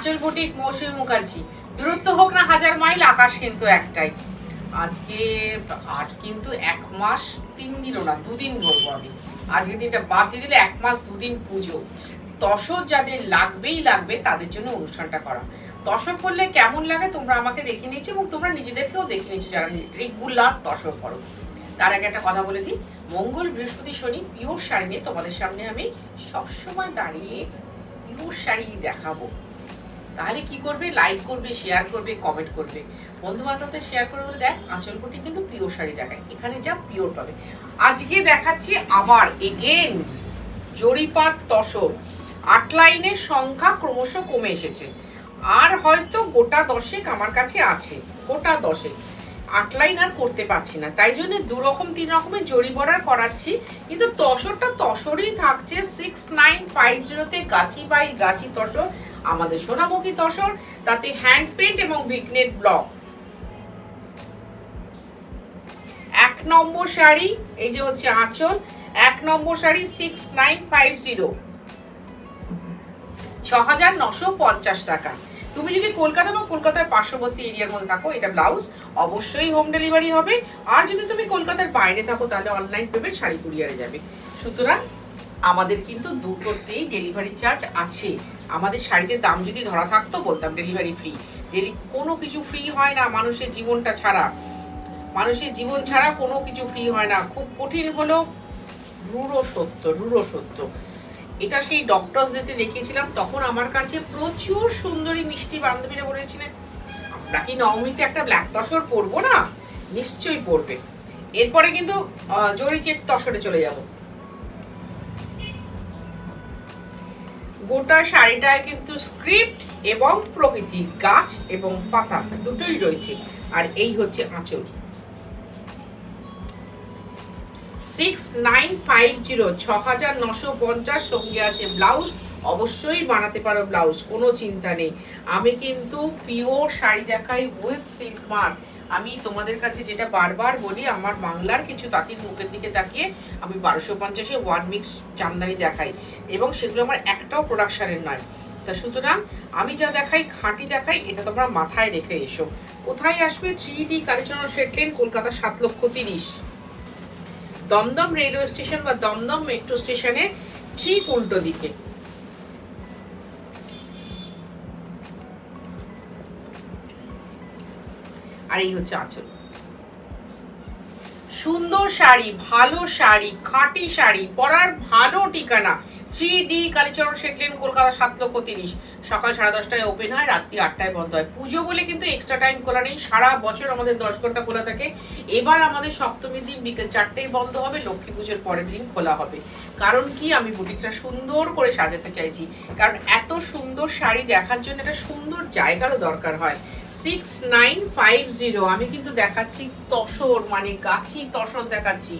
আঁচল বুটিক, মৌসুমী মুখার্জি। দূরত্ব হোক না 1000 মাইল, আকাশ কিন্তু একটাই। আজকে আর কিন্তু 1 মাস 3 দিনও না, 2 দিন ধরবো আমি। আজকে দিনটা বাদ দিয়ে দিলে 1 মাস 2 দিন পুজো। তসর যাদের লাগবেই লাগবে তাদের জন্য অনুষ্ঠানটা করা। তসর করলে কেমন লাগে তোমরা আমাকে দেখে নিয়েছো এবং তোমরা নিজেদেরকেও দেখে নিয়েছো যারা রেগুলার তসর করো। তার আগে একটা কথা বলে দিই, মঙ্গল, বৃহস্পতি, শনি পিওর শাড়ি নিয়ে তোমাদের সামনে আমি সবসময় দাঁড়িয়ে পিওর শাড়ি দেখাবো। তাহলে কি করবে? লাইক করবে, শেয়ার করবে, কমেন্ট করবে, বন্ধু বান্ধবদের শেয়ার করে বলে দেখ আঁচল বুটিক কিন্তু পিওর শাড়ি দেখায়, এখানে যা পিওর পাবে। আজকে দেখাচ্ছি আবার এগেন জরিপাত তসর। 8 লাইনের সংখ্যা ক্রমশ কমে এসেছে, আর হয়তো গোটা 10 আমার কাছে আছে, গোটা 10। 8 লাইন আর করতে পারছি না, তাই জন্য 2 রকম 3 রকমের জরি বর্ডার করাচ্ছি, কিন্তু তসরটা তসরই থাকছে। 6950-তে গাছি বাই গাছি তসর, আমাদের সোনামুখী তসর, তাতে হ্যান্ড পেন্ট এবং ভিগনেট ব্লক। 1 নম্বর শাড়ি, এই যে হচ্ছে আঁচল, 1 নম্বর শাড়ি 6950, 6950 টাকা। তুমি যদি কলকাতা বা কলকাতার পার্শ্ববর্তী এরিয়ার মধ্যে থাকো, এটা ব্লাউজ অবশ্যই হোম ডেলিভারি হবে। আর যদি তুমি কলকাতার বাইরে থাকো তাহলে অনলাইন পেমেন্ট, শাড়ি কুরিয়ারে যাবে। সুতরাং আমাদের কিন্তু দুটোতেই ডেলিভারি চার্জ আছে। আমাদের শাড়িতে দাম যদি ধরা থাকতো বলতাম ডেলিভারি ফ্রি। কোনো কিছু ফ্রি হয় না মানুষের জীবনটা ছাড়া, মানুষের জীবন ছাড়া কোনো কিছু ফ্রি হয় না। খুব কঠিন হলো, রূঢ় সত্য, রূঢ় সত্য। এটা সেই ডক্টরস ডেতে দেখিয়েছিলাম, তখন আমার কাছে প্রচুর সুন্দরী মিষ্টি বান্ধবীরা বলেছিলেন আমরা কি নবমীতে একটা ব্ল্যাক তসর পরবো না? নিশ্চয়ই পরবে। এরপরে কিন্তু জরি চেক তসরে চলে যাব। গোটা শাড়িটায় কিন্তু স্ক্রিপ্ট এবং প্রকৃতি, গাছ এবং পাতা দুটোই রয়েছে। আর এই হচ্ছে আঁচল। 6950, 6950, সঙ্গে আছে ব্লাউজ। অবশ্যই বানাতে পারো ব্লাউজ, কোনো চিন্তা নেই। আমি কিন্তু পিওর শাড়ি দেখাই উইথ সিল্ক মার্ক। আমি তোমাদের কাছে যেটা বারবার বলি, আমার বাংলার কিছু তাঁতির মুখের দিকে তাকিয়ে আমি 1250-এ 1 মিক্স জামদানি দেখাই, এবং সেগুলো আমার একটাও প্রোডাকশনের নয়। তা সুতরাং আমি যা দেখাই খাঁটি দেখাই, এটা তোমরা মাথায় রেখে এসো। কোথায় আসবে? 3D Kalicharan Seth lane, Kolkata 7,30,000, Dumdum railway station বা দমদম মেট্রো স্টেশনের ঠিক উল্টো দিকে। আর এই হচ্ছে আঁচল। সুন্দর শাড়ি, ভালো শাড়ি, খাঁটি শাড়ি পরার ভালো ঠিকানা 3D কালীচরণ সেট লেন, কলকাতা 7,30,000। সকাল 10:30টায় ওপেন হয়, রাত্রি 8টায় বন্ধ হয়। পুজো বলে কিন্তু এক্সট্রা টাইম খোলা নেই, সারা বছর আমাদের 10 ঘন্টা খোলা থাকে। এবার আমাদের সপ্তমীর দিন বিকেল 4টায় বন্ধ হবে, লক্ষ্মী পুজোর পরের দিন খোলা হবে। কারণ কি, আমি বুটিকটা সুন্দর করে সাজাতে চাইছি, কারণ এত সুন্দর শাড়ি দেখার জন্য একটা সুন্দর জায়গারও দরকার হয়। 6950, আমি কিন্তু দেখাচ্ছি তসর, মানে গাছি তসর দেখাচ্ছি।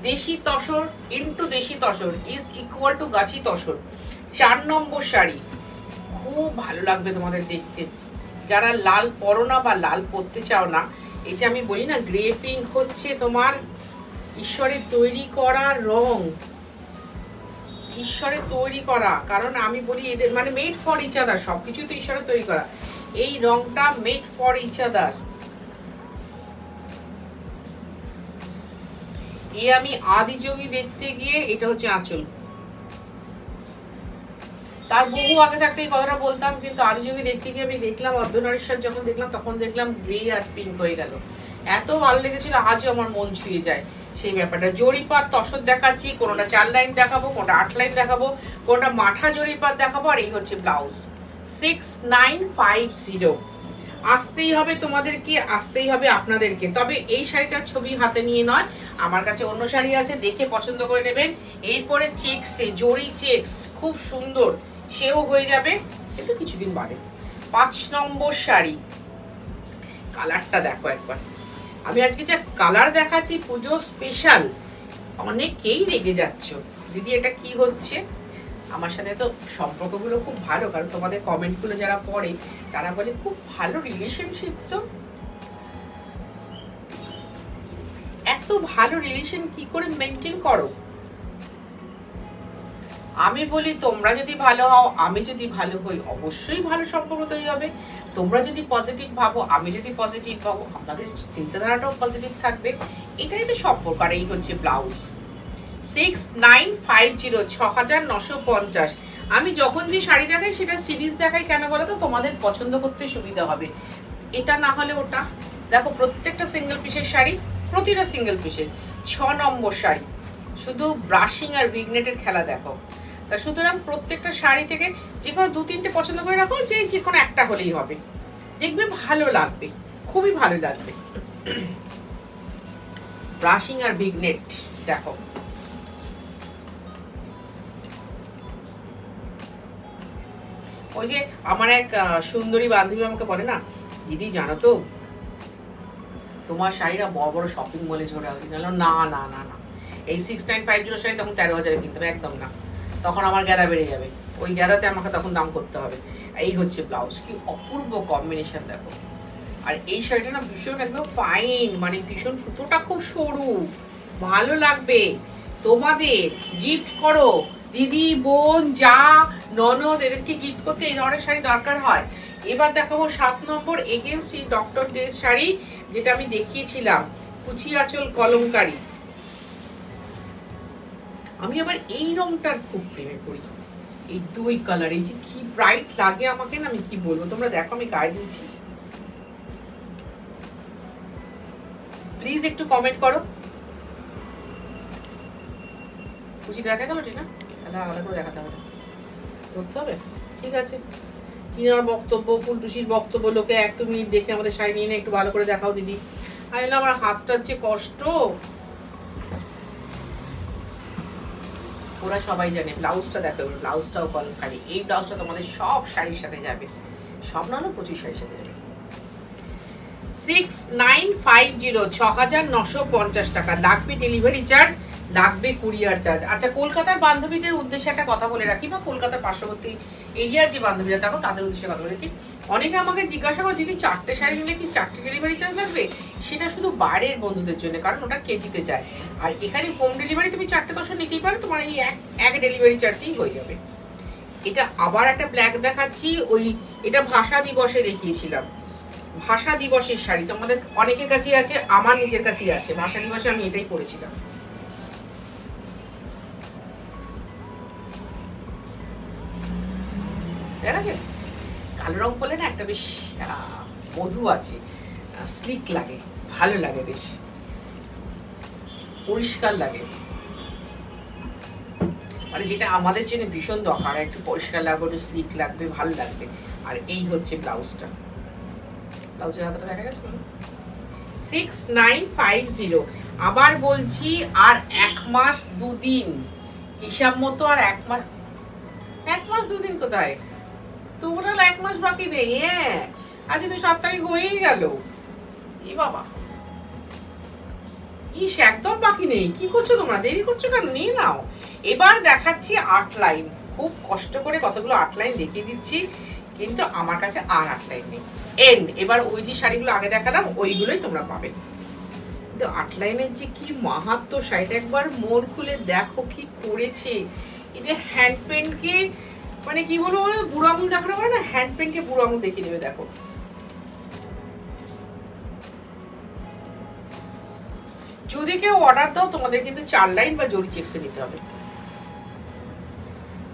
দেশি তসর ইন্টু দেশি তসর ইজ ইকুয়াল টু গাছি তসর। 4 নম্বর শাড়ি খুব ভালো লাগবে তোমাদের দেখতে, যারা লাল পরো না বা লাল পরতে চাও না। এই যে আমি বলি না, গ্রে পিঙ্ক হচ্ছে তোমার ঈশ্বরের তৈরি করা রং, ঈশ্বরের তৈরি করা। কারণ আমি বলি এদের মানে মেড ফর ইচ আদার, সবকিছু তো ঈশ্বরের তৈরি করা। এই রংটা মেড ফর ইচ আদার। এ আমি আদিযোগী দেখতে গিয়ে, এটা হচ্ছে আঁচল। তার বহু আগে থাকতে এই কথাটা বলতাম, কিন্তু আদিযোগী দেখতে গিয়ে আমি দেখলাম অর্ধনারীশ্বর যখন দেখলাম, তখন দেখলাম গ্রে আর পিঙ্ক হয়ে গেল। এত ভালো লেগেছিল, আজও আমার মন ছুঁয়ে যায় সেই ব্যাপারটা। জরিপাত তসর দেখাচ্ছি, কোনোটা 4 লাইন দেখাবো, কোনোটা 8 লাইন দেখাবো, কোনোটা মাঠা জরিপাত দেখাবো। আর এই হচ্ছে ব্লাউজ। 6950। আসতেই হবে তোমাদেরকে, আসতেই হবে আপনাদেরকে। তবে এই শাড়িটার ছবি হাতে নিয়ে নয়, আমার কাছে অন্য শাড়ি আছে, দেখে পছন্দ করে নেবেন। এরপরে চেকসে, জরি চেকস খুব সুন্দর, সেও হয়ে যাবে, কিন্তু কিছুদিন বাদে। 5 নম্বর শাড়ি, কালারটা দেখো একবার। আমি আজকে যা কালার দেখাচ্ছি পুজো স্পেশাল, অনেকেই রেগে যাচ্ছ দিদি এটা কি হচ্ছে। আমার সাথে তো সম্পর্কগুলো খুব ভালো, কারণ তোমাদের কমেন্টগুলো যারা পড়ে তারা বলে খুব ভালো রিলেশনশিপ। তো এত ভালো রিলেশন কি করে মেনটেন করো? আমি বলি তোমরা যদি ভালো হও, আমি যদি ভালো হই, অবশ্যই ভালো সম্পর্ক তৈরি হবে। তোমরা যদি পজিটিভ ভাবো, আমি যদি পজিটিভ ভাবো, আমাদের চিন্তাধারাটাও পজিটিভ থাকবে। এটাই তো সম্পর্ক। আর এই হচ্ছে ব্লাউজ 6950 6950। আমি যখন যে শাড়ি দেখাই সেটা সিরিজ দেখাই কেন বলো তো, তোমাদের পছন্দ করতে সুবিধা হবে। এটা না হলে ওটা। দেখো প্রত্যেকটা সিঙ্গেল পিসের শাড়ি, প্রতিটা সিঙ্গেল পিসের 6 নম্বর শাড়ি, শুধু ব্রাশিং আর ভিগনেটের খেলা দেখো। তা সুতরাং প্রত্যেকটা শাড়ি থেকে যে কোনো 2-3টে পছন্দ করে রাখো, যে কোনো একটা হলেই হবে, দেখবে ভালো লাগবে, খুবই ভালো লাগবে। ব্রাশিং আর ভিগনেট দেখো। ওই যে আমার এক সুন্দরী বান্ধবী আমাকে বলে না, দিদি জানো তো তোমার শাড়িরা বড় বড় শপিং মলে ঝরে হবে। না না না না, এই 6950 শাড়ি তখন 13,000 কিনতে হবে, একদম না, তখন আমার গ্যাদা বেড়ে যাবে। ওই গ্যাদাতে আমাকে তখন দাম করতে হবে। এই হচ্ছে ব্লাউজ, কি অপূর্ব কম্বিনেশন দেখো। আর এই শাড়িটা না ভীষণ একদম ফাইন, মানে ভীষণ সুতোটা খুব সরু, ভালো লাগবে। তোমাদের গিফট করো, দিদি বোন যা ননদ, এদেরকে গিফট করতে এই ধরনের শাড়ি দরকার হয়। এবার দেখাবো 7 নম্বর এগেন্স্ট ডক্টর ড্রেস শাড়ি, যেটা আমি দেখিয়েছিলাম, কুচি আঁচল কলমকারি। আমি আবার এই রংটার খুব প্রেমে পড়ি, এই দুই কালার, এই যে কি ব্রাইট লাগে আমাকে না, আমি কি বলবো। তোমরা দেখো আমি গায়ে দিচ্ছি, প্লিজ একটু কমেন্ট করো। কুচি দেখা যাবে না, তাহলে আলাদা করে দেখাতে হবে, করতে হবে। ঠিক আছে, টিনার বক্তব্য, ফুলটুসির বক্তব্য, লোকে 1 মিনিট দেখে আমাদের শাড়ি নিয়ে একটু ভালো করে দেখাও দিদি। আর আমার হাতটার যে কষ্ট, ওরা সবাই জানে। ব্লাউজটা দেখো, ব্লাউজটাও কলমকারি। এই ব্লাউজটা তোমাদের সব শাড়ির সাথে যাবে, সব না হলেও প্রচুর শাড়ির সাথে যাবে। 6950 6950 টাকা লাগবে ডেলিভারি চার্জ, লাগবে কুরিয়ার চার্জ। আচ্ছা, কলকাতার বান্ধবীদের উদ্দেশ্যে একটা কথা বলে রাখি, বা কলকাতার পার্শ্ববর্তী এরিয়ার যে বান্ধবীরা থাকো তাদের উদ্দেশ্যে কথা বলে রাখি। অনেকে আমাকে জিজ্ঞাসা করে, দিদি 4টে শাড়ি নিলে কি 4টে ডেলিভারি চার্জ লাগবে? সেটা শুধু বাইরের বন্ধুদের জন্য, কারণ ওটা কেজিতে যায়। আর এখানে হোম ডেলিভারি তুমি 4টে 10 নিতেই পারো, তোমার এই এক ডেলিভারি চার্জেই হয়ে যাবে। এটা আবার একটা ব্ল্যাক দেখাচ্ছি, এটা ভাষা দিবসে দেখিয়েছিলাম, ভাষা দিবসের শাড়ি। তোমাদের অনেকের কাছেই আছে, আমার নিজের কাছেই আছে। ভাষা দিবসে আমি এটাই পরেছিলাম। ঠিক আছে, কালো রং পরলে না একটা বেশ মধু আছে, স্লিক লাগে, ভালো লাগে, বেশ পরিষ্কার লাগে, মানে যেটা আমাদের জন্য ভীষণ দরকার। একটু পরিষ্কার লাগবে, একটু স্লিক লাগবে, ভালো লাগবে। আর এই হচ্ছে ব্লাউজটা, ব্লাউজের হাতাটা দেখা গেছে। 6950। আবার বলছি, আর 1 মাস 2 দিন হিসাব মতো, আর 1 মাস 2 দিন কোথায়, টোটাল 1 মাস বাকি নেই। হ্যাঁ, আজ তো 7 তারিখ হয়েই গেল। এ বাবা, একদম বাকি নেই। কি করছো তোমরা, দেরি করছো কেন? নিয়ে নাও। এবার দেখাচ্ছি 8 লাইন, খুব কষ্ট করে কতগুলো 8 লাইন দেখিয়ে দিচ্ছি, কিন্তু আমার কাছে আর 8 লাইন নেই। এন্ড এবার ওই যে শাড়িগুলো আগে দেখালাম ওইগুলোই তোমরা পাবে। কিন্তু 8 লাইনের যে কি মাহাত্ম, শাড়িটা একবার মন খুলে দেখো কি করেছে। এটা হ্যান্ড পেন্টকে, মানে কি বলবো, বুড়ো আঙুল দেখানো হয় না, হ্যান্ড পেন্টকে বুড়ো আঙুল দেখিয়ে দেবে। দেখো, যদি কেউ অর্ডার দাও তোমাদের কিন্তু 4 লাইন বা জরি চেক্সে নিতে হবে।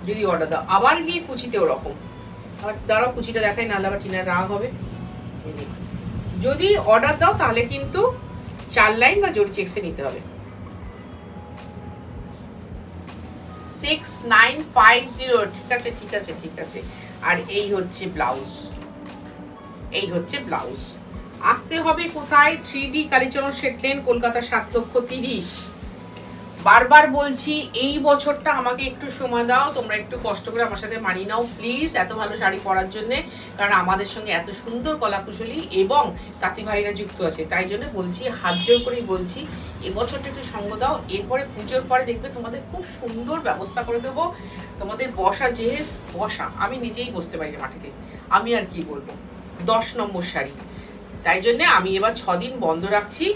যদি অর্ডার দাও, আবার গিয়ে কুচিতে ওরকম, আর দাঁড়াও কুচিটা দেখাই, না আবার টিনার রাগ হবে। যদি অর্ডার দাও তাহলে কিন্তু 4 লাইন বা জরি চেক্সে নিতে হবে। 6950। ঠিক আছে ঠিক আছে ঠিক আছে। আর এই হচ্ছে ব্লাউজ, এই হচ্ছে ব্লাউজ। আসতে হবে কোথায়? 3D কালীচরণ শেটলেন, কলকাতা 7,30,000। বারবার বলছি, এই বছরটা আমাকে একটু সময় দাও, তোমরা একটু কষ্ট করে আমার সাথে মানিয়ে নাও প্লিজ, এত ভালো শাড়ি পরার জন্য। কারণ আমাদের সঙ্গে এত সুন্দর কলাকুশলী এবং তাঁতি ভাইরা যুক্ত আছে, তাই জন্য বলছি, হাত জোর করেই বলছি, এবছরটা একটু সঙ্গ দাও। এরপরে পুজোর পরে দেখবে তোমাদের খুব সুন্দর ব্যবস্থা করে দেবো। তোমাদের বসা, যেহেতু বসা আমি নিজেই বসতে পারি না মাটিতে, আমি আর কি বলবো, 10 নম্বর শাড়ি। তাই জন্যে আমি এবার 6 দিন বন্ধ রাখছি,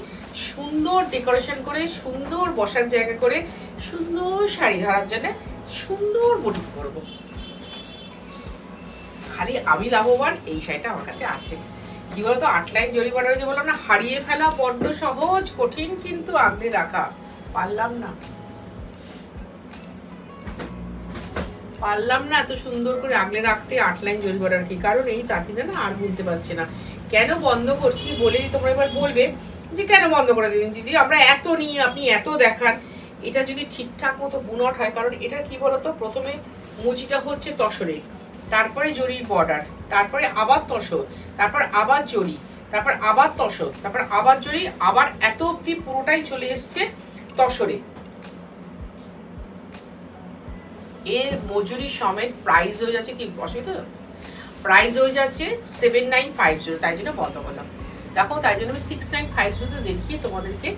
সুন্দর ডেকোরেশন করে, সুন্দর বসার জায়গা করে, সুন্দর শাড়ি ধরার জন্য সুন্দর বুটিক করবো। খালি আমি লাভবান, এই শাড়িটা আমার কাছে আছে। কি বলতো, 8 লাইন জরি বর্ডার যে বললাম না, হারিয়ে ফেলা বড্ড সহজ, কঠিন কিন্তু আগলে রাখা। পারলাম না এত সুন্দর করে আগলে রাখতে 8 লাইন জরি বর্ডার। কি কারণ, এই তাঁতিটা না আর বুনতে পারছে না। কেন বন্ধ করছি বলেই তোমরা এবার বলবে যে কেন বন্ধ করে দিন দিদি, আমরা এত নিয়ে আপনি এত দেখান। এটা যদি ঠিকঠাক মতো বুনট হয়, কারণ এটা কি বলতো, প্রথমে মুচিটা হচ্ছে তসরে, তারপরে জরির বর্ডার, তারপরে আবার তসর, তারপর আবার জরি, তারপর আবার তসর, তারপর আবার জরি, আবার এত অব্দি পুরোটাই চলে এসছে তসরে। এর মজুরি সমেত প্রাইস হয়ে যাচ্ছে, কি অসুবিধা, প্রাইস হয়ে যাচ্ছে 7950। তাই জন্য বন্ধ করলাম। দেখো, তাই জন্য আমি 6950 দেখিয়ে তোমাদেরকে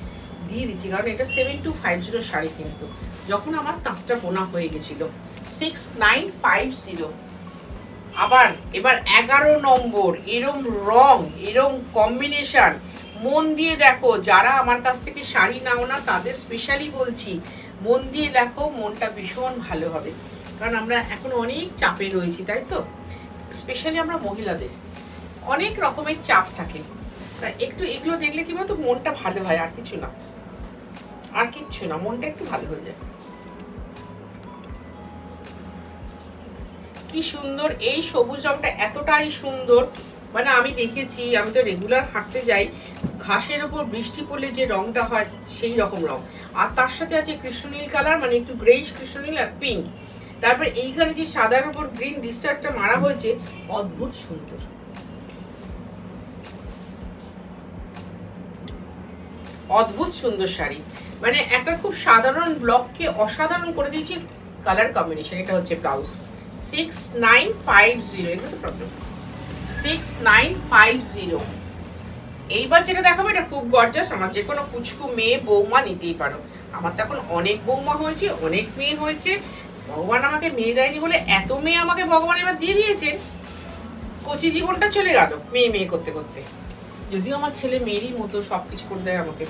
দিয়ে দিচ্ছি, কারণ এটা 7250 শাড়ি কিন্তু যখন আমার তাঁতটা বোনা হয়ে গেছিল। 6950। আবার এবার 11 নম্বর, এরম রং, এরম কম্বিনেশন, মন দিয়ে দেখো। যারা আমার কাছ থেকে শাড়ি নাও না তাদের স্পেশালি বলছি, মন দিয়ে দেখো, মনটা ভীষণ ভালো হবে। কারণ আমরা এখন অনেক চাপে রয়েছি, তাই তো? স্পেশালি আমরা মহিলাদের অনেক রকমের চাপ থাকে, তা একটু এগুলো দেখলে কি বলতো, মনটা ভালো হয়। আর কিছু না, আর কিচ্ছু না, মনটা একটু ভালো হয়ে যায়। কি সুন্দর এই সবুজ রংটা, এতটাই সুন্দর। মানে আমি দেখেছি, আমি তো রেগুলার হাঁটতে যাই, ঘাসের ওপর বৃষ্টি পড়লে যে রংটা হয় সেই রকম রং। আর তার সাথে আছে কৃষ্ণনীল কালার, মানে একটু গ্রেইশ কৃষ্ণনীল আর পিঙ্ক। তারপরে এইখানে যে সাদার উপর গ্রিন ডিস্টার্টটা মারা হয়েছে, অদ্ভুত সুন্দর, অদ্ভুত সুন্দর শাড়ি। মানে একটা খুব সাধারণ ব্লককে অসাধারণ করে দিয়েছি কালার কম্বিনেশন। এটা হচ্ছে ব্লাউজ। 6950, এটা তো প্রবলেম। 6950। এইবার যেটা দেখাবো, এটা খুব গর্জাস। আমার যে কোনো পুচকু মেয়ে বৌমা নিতেই পারো। আমার তো এখন অনেক বৌমা হয়েছে, অনেক মেয়ে হয়েছে। ভগবান আমাকে মেয়ে দেয়নি বলে এত মেয়ে আমাকে ভগবান এবার দিয়ে দিয়েছেন। কচি জীবনটা চলে গেল মেয়ে মেয়ে করতে করতে। যদিও আমার ছেলে মেয়েরই মতো সবকিছু করে দেয় আমাকে।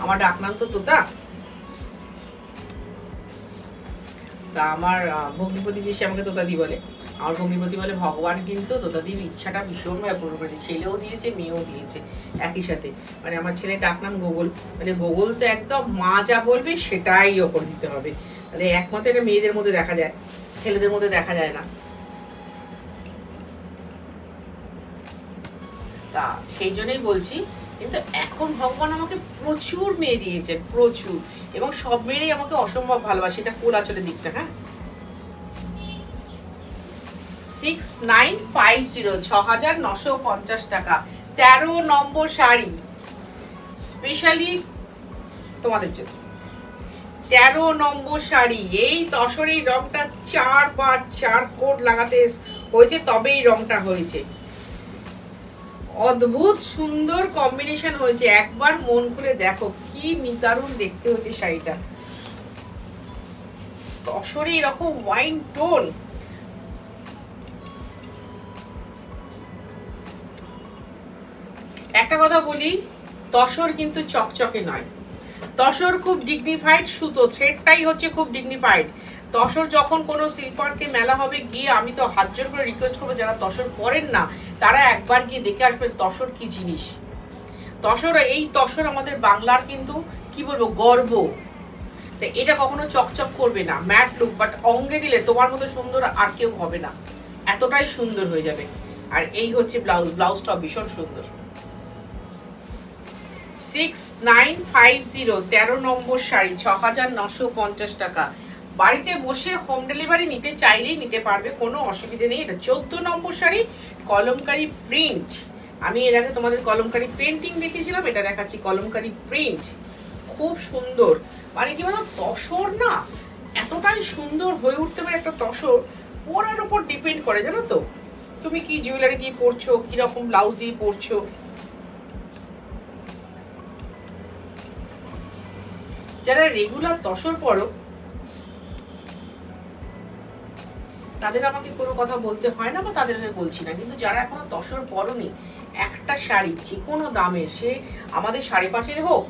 আমার ডাকনাম তো তোতা। তা আমার ভগ্নিপতি যে, সে আমাকে তোতাদি বলে। আমার ভগ্নিপতি বলে ভগবান কিন্তু তোতাদির ইচ্ছাটা ভীষণভাবে পূরণ করেছে, ছেলেও দিয়েছে মেয়েও দিয়েছে একই সাথে। মানে আমার ছেলের ডাকনাম গোগল, মানে গোগল তো একদম মা যা বলবে সেটাই ওপর দিতে হবে। তাহলে একমাত্র এটা মেয়েদের মধ্যে দেখা যায়, ছেলেদের মধ্যে দেখা যায় না। তা সেই জন্যই বলছি, কিন্তু এখন ভগবান আমাকে প্রচুর মেয়ে দিয়েছেন, প্রচুর। এবং সব মেয়েরাই আমাকে অসম্ভব ভালোবাসে। এটা কোল আঁচলের দিকটা। হ্যাঁ, 6950, 6950 টাকা। 13 নম্বর শাড়ি স্পেশালি তোমাদের জন্য। 13 নম্বর শাড়ি। এই তসর এই রংটা 4 কোট লাগাতে হয়েছে, তবে এই রংটা হয়েছে। অদ্ভুত সুন্দর কম্বিনেশন হয়েছে। একবার মন খুলে দেখো, কি নিদারুণ দেখতে হচ্ছে শাড়িটা। তসরে এরকম ওয়াইন টোন, একটা কথা বলি, তসর কিন্তু চকচকে নয়। তসর খুব ডিগনিফাইড সুতো, থ্রেডটাই হচ্ছে খুব ডিগনিফাইড। তসর যখন কোনো শিল্পার্কে মেলা হবে গিয়ে, আমি তো হাত জোর করে রিকোয়েস্ট করবো, যারা তসর পরেন না তারা একবার গিয়ে দেখে আসবেন তসর কি জিনিস। তসর, এই তসর আমাদের বাংলার কিন্তু কি বলবো গর্ব। তো এটা কখনো চকচক করবে না, ম্যাট লুক, বাট অঙ্গে দিলে তোমার মতো সুন্দর আর কেউ হবে না, এতটাই সুন্দর হয়ে যাবে। আর এই হচ্ছে ব্লাউজ, ব্লাউজটা ভীষণ সুন্দর। 6950, 13 নম্বর শাড়ি, 6950 টাকা। বাড়িতে বসে হোম ডেলিভারি নিতে চাইলেই নিতে পারবে, কোনো অসুবিধে নেই। এটা 14 নম্বর শাড়ি, কলমকারি প্রিন্ট। আমি এর আগে তোমাদের কলমকারি পেন্টিং দেখিয়েছিলাম, এটা দেখাচ্ছি কলমকারি প্রিন্ট। খুব সুন্দর। মানে কি বলো, তসর না এতটাই সুন্দর হয়ে উঠতে পারে। একটা তসর পরার উপর ডিপেন্ড করে, জানো তো, তুমি কি জুয়েলারি দিয়ে পরছো, কিরকম ব্লাউজ দিয়ে পরছো। যারা রেগুলার তসর পরো তাদের আমাকে কোনো কথা বলতে হয় না বা তাদের হয়ে বলছি না, কিন্তু যারা এখনো তসর পরনি, একটা শাড়ি যে কোনো দামের, সে আমাদের 5.5 হোক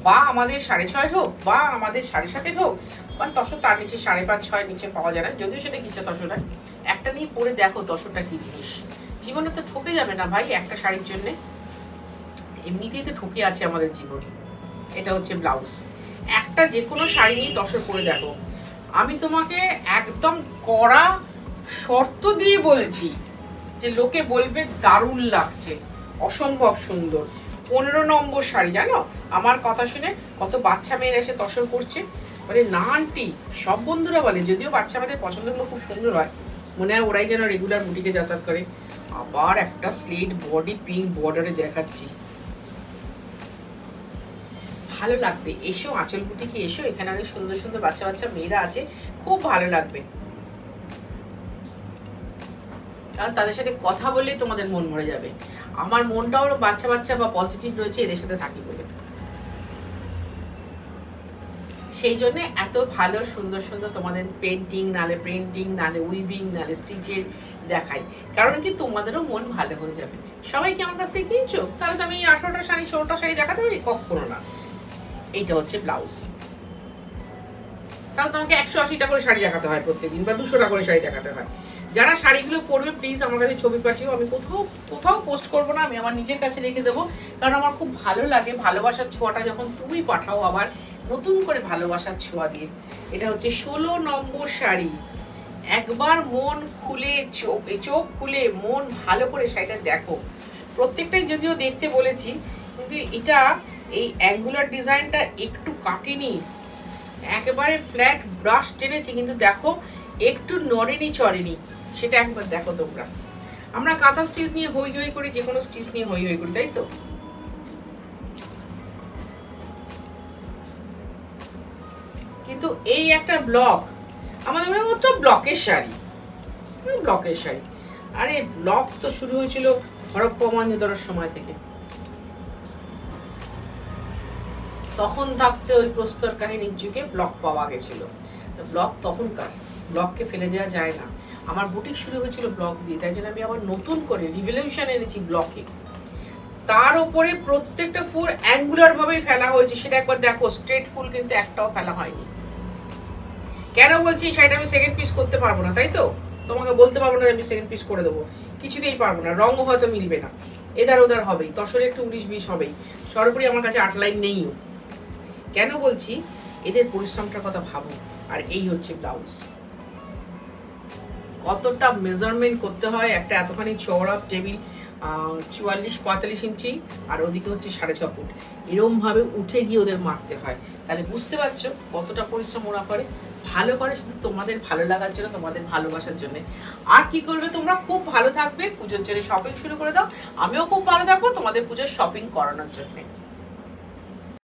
বা আমাদের 6.5 হোক বা আমাদের 7.5 হোক, মানে তসর তার নিচে 5.5-6 নিচে পাওয়া যায় না, যদিও সেটা কিচা তসর হয়, একটা নিয়ে পরে দেখো তসরটা কি জিনিস। জীবনে তো ঠকে যাবে না ভাই একটা শাড়ির জন্যে, এমনিতেই তো ঠকে আছে আমাদের জীবন। এটা হচ্ছে ব্লাউজ। একটা যে কোনো শাড়ি নিয়ে তসর পরে দেখো, আমি তোমাকে একদম কড়া শর্ত দিয়ে বলেছি যে লোকে বলবে দারুণ লাগছে, অসম্ভব সুন্দর। 15 নম্বর শাড়ি, জানো আমার কথা শুনে কত বাচ্চা মেয়েরা এসে তসর করছে, বলে না আন্টি, সব বন্ধুরা বলে, যদিও বাচ্চা মেয়েদের পছন্দগুলো খুব সুন্দর হয়, মনে হয় ওরাই যেন রেগুলার বুটিকে যাতায়াত করে। আবার একটা স্লেট বডি পিঙ্ক বর্ডারে দেখাচ্ছি, ভালো লাগবে। এসো আঁচল বুটিকে, এসো, এখানে অনেক সুন্দর সুন্দর বাচ্চা বাচ্চা মেয়েরা আছে, খুব ভালো লাগবে। কারণ তাদের সাথে কথা বললেই তোমাদের মন ভরে যাবে। আমার মনটাও বাচ্চা বাচ্চা বা পজিটিভ রয়েছে এদের সাথে থাকি বলে, সেই জন্য এত ভালো সুন্দর সুন্দর তোমাদের পেন্টিং, নালে প্রিন্টিং, নালে উইভিং, নালে স্টিচের দেখাই, কারণ কি তোমাদেরও মন ভালো হয়ে যাবে। সবাই কি আমার কাছ থেকে কিনছো? তাহলে তো আমি 18টা শাড়ি 16টা শাড়ি দেখাতে পারি? কখনো না। এইটা হচ্ছে ব্লাউজ, তাহলে তোমাকে 180 টাকা করে শাড়ি দেখাতে হয় প্রত্যেকদিন, বা 200 টাকা করে শাড়ি দেখাতে হয়। যারা শাড়িগুলো পরবে প্লিজ আমার কাছে ছবি পাঠিও, আমি কোথাও পোস্ট করবো না, আমি আমার নিজের কাছে রেখে দেবো, কারণ আমার খুব ভালো লাগে ভালোবাসার ছোঁয়াটা যখন তুমি পাঠাও, আবার নতুন করে ভালোবাসার ছোঁয়া দিয়ে। এটা হচ্ছে 16 নম্বর শাড়ি। একবার মন খুলে চোখ খুলে মন ভালো করে শাড়িটা দেখো। প্রত্যেকটাই যদিও দেখতে বলেছি, কিন্তু এটা এই অ্যাঙ্গুলার ডিজাইনটা একটু কাটিনি, একেবারে ফ্ল্যাট ব্রাশ টেনেছি, কিন্তু দেখো একটু নড়েনি চড়েনি, সেটা একবার দেখো তোমরা। আমরা কাঁথা স্টিচ নিয়ে হই হই করি, যে কোনো স্টিচ নিয়ে হই হই করি, তাই তো? কিন্তু এই একটা ব্লক, আমাদের মতো ব্লকের শাড়ি, ব্লকের শাড়ি। আরে ব্লক তো শুরু হয়েছিল হরপ্পা মহেঞ্জোদারোর সময় থেকে, তখন থাকতে ওই প্রস্তর কাহিনীর যুগে ব্লক পাওয়া গেছিল। ব্লক তখনকার, ব্লককে ফেলে দেওয়া যায় না। আমার বুটিক শুরু হয়েছিল ব্লক দিয়ে, তাই জন্য আমি আবার নতুন করে রিভলিউশন এনেছি ব্লকে। তার উপরে প্রত্যেকটা ফুল অ্যাঙ্গুলার ভাবেই ফেলা হয়েছে, সেটা একবার দেখো। স্ট্রেট ফুল কিন্তু একটাও ফেলা হয়নি। কেন বলছি শাড়িটা আমি সেকেন্ড পিস করতে পারবো না, তাই তো? তোমাকে বলতে পারবো না আমি সেকেন্ড পিস করে দেবো, কিছুতেই পারবো না। রঙও হয়তো মিলবে না, এধার ওধার হবেই, তসরে একটু 19-20 হবেই। সর্বোপরি আমার কাছে 8 লাইন নেইও। কেন বলছি? এদের পরিশ্রমটার কথা ভাবো। আর এই হচ্ছে ব্লাউজ, কতটা মেজারমেন্ট করতে হয়। একটা এতখানি চওড়া টেবিল, 44-45 ইঞ্চি, আর ওদিকে হচ্ছে 6.5 ফুট, এরকম ভাবে উঠে গিয়ে ওদের মারতে হয়। তাহলে বুঝতে পারছো কতটা পরিশ্রম ওরা করে। ভালো করে শুধু তোমাদের ভালো লাগার জন্য, তোমাদের ভালোবাসার জন্য। আর কি করবে তোমরা? খুব ভালো থাকবে, পুজোর জন্য শপিং শুরু করে দাও। আমিও খুব ভালো থাকবো তোমাদের পুজোর শপিং করানোর জন্য।